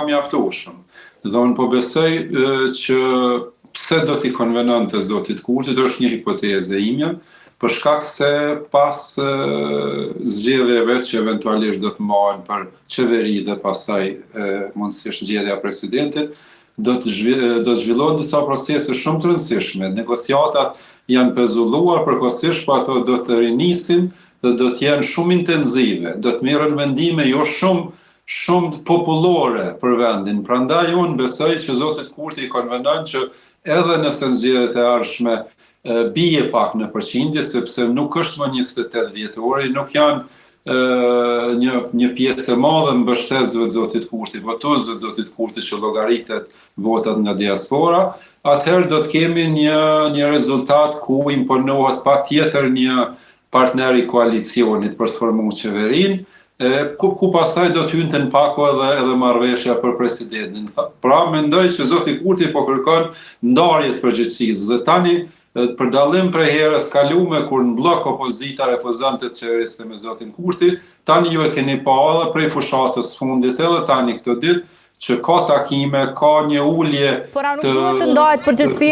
mjaftueshëm. Dhe unë po besoj që pse do t'i konvenonte zotit Kurtit është një hipotezë ime, për shkak se pas zgjedhjeve që eventualisht do të marrin për qeveri dhe pastaj mundësisht zgjedhja e presidentit, do të zhvillohen disa procese shumë të rëndësishme. Negociatat janë pezulluar përkohësisht, po ato do të rinisin dhe do të jenë shumë intenzive, do të merren vendime jo shumë popullore për vendin. Prandaj unë besoj që zotit Kurti i konvenon që edhe nëse zgjedhjet e ardhshme bie pak në përqindje, sepse nuk është më 28 vjetori, nuk janë një pjesë e madhe mbështetësve të zotit Kurti, votuesve të zotit Kurti që llogaritet votat nga diaspora, atëherë do të kemi një rezultat ku imponohet patjetër një partner i koalicionit për të formuar qeverinë, ku pastaj do të hynte në pako edhe marrëveshja për presidentin. Pra mendoj që zoti Kurti po kërkon ndarje të përgjegjësisë dhe tani për dallim prej herës kalume kur në blok opozita refuzonte të qeverisë me zotin Kurti, tani ju e keni pa edhe prej fushatës fundit edhe tani këtë ditë që ka takime, ka një ulje Por a nuk duhet të ndahet përgjegjësia